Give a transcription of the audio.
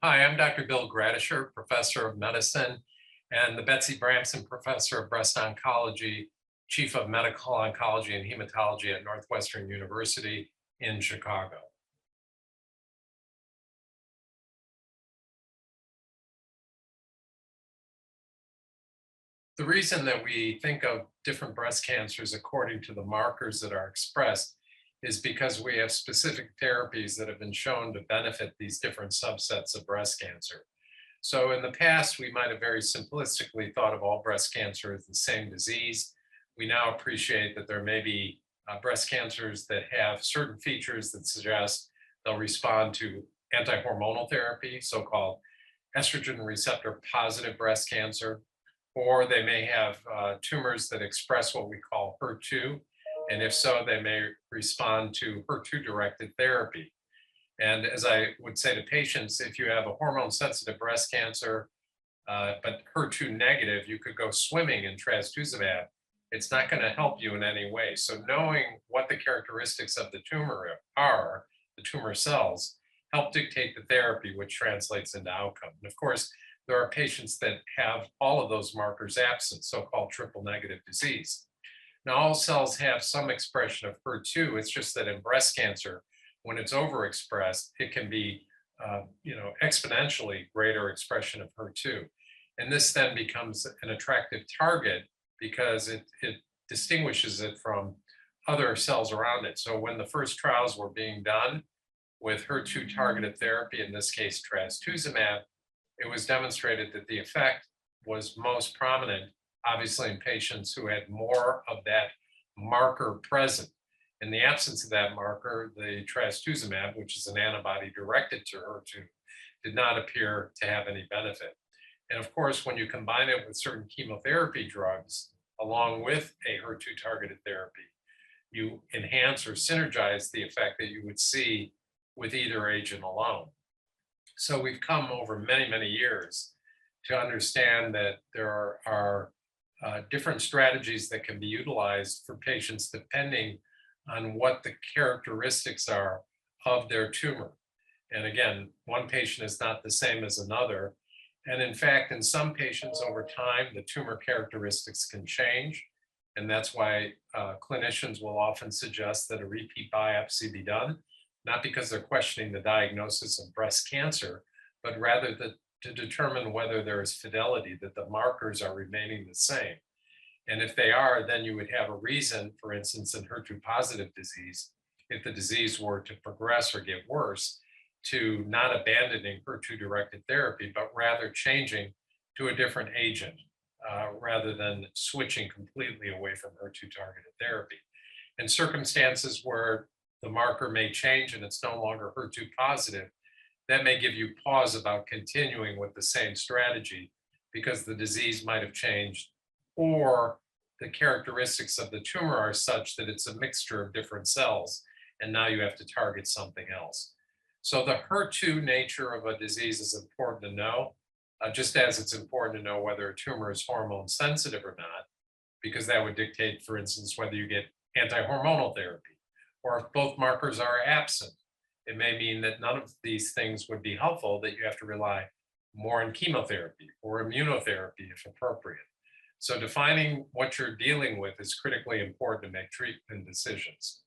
Hi, I'm Dr. Bill Gradishar, Professor of Medicine and the Betsy Bramson Professor of Breast Oncology, Chief of Medical Oncology and Hematology at Northwestern University in Chicago. The reason that we think of different breast cancers according to the markers that are expressed is because we have specific therapies that have been shown to benefit these different subsets of breast cancer. So in the past, we might have very simplistically thought of all breast cancer as the same disease. We now appreciate that there may be breast cancers that have certain features that suggest they'll respond to anti-hormonal therapy, so-called estrogen receptor positive breast cancer, or they may have tumors that express what we call HER2. And if so, they may respond to HER2-directed therapy. And as I would say to patients, if you have a hormone-sensitive breast cancer, but HER2 negative, you could go swimming in trastuzumab. It's not going to help you in any way. So knowing what the characteristics of the tumor are, the tumor cells, help dictate the therapy, which translates into outcome. And of course, there are patients that have all of those markers absent, so-called triple negative disease. Now, all cells have some expression of HER2. It's just that in breast cancer, when it's overexpressed, it can be, exponentially greater expression of HER2. And this then becomes an attractive target because it distinguishes it from other cells around it. So when the first trials were being done with HER2 targeted therapy, in this case trastuzumab, it was demonstrated that the effect was most prominent, obviously, in patients who had more of that marker present. In the absence of that marker, the trastuzumab, which is an antibody directed to HER2, did not appear to have any benefit. And of course, when you combine it with certain chemotherapy drugs, along with a HER2 targeted therapy, you enhance or synergize the effect that you would see with either agent alone. So we've come over many, many years to understand that there are different strategies that can be utilized for patients depending on what the characteristics are of their tumor. And again, one patient is not the same as another. And in fact, in some patients over time, the tumor characteristics can change. And that's why clinicians will often suggest that a repeat biopsy be done, not because they're questioning the diagnosis of breast cancer, but rather to determine whether there is fidelity, that the markers are remaining the same. And if they are, then you would have a reason, for instance, in HER2 positive disease, if the disease were to progress or get worse, to not abandoning HER2 directed therapy, but rather changing to a different agent rather than switching completely away from HER2 targeted therapy. In circumstances where the marker may change and it's no longer HER2 positive, that may give you pause about continuing with the same strategy because the disease might have changed or the characteristics of the tumor are such that it's a mixture of different cells, and now you have to target something else. So the HER2 nature of a disease is important to know, just as it's important to know whether a tumor is hormone sensitive or not, because that would dictate, for instance, whether you get anti-hormonal therapy, or if both markers are absent. It may mean that none of these things would be helpful, that you have to rely more on chemotherapy or immunotherapy if appropriate. So defining what you're dealing with is critically important to make treatment decisions.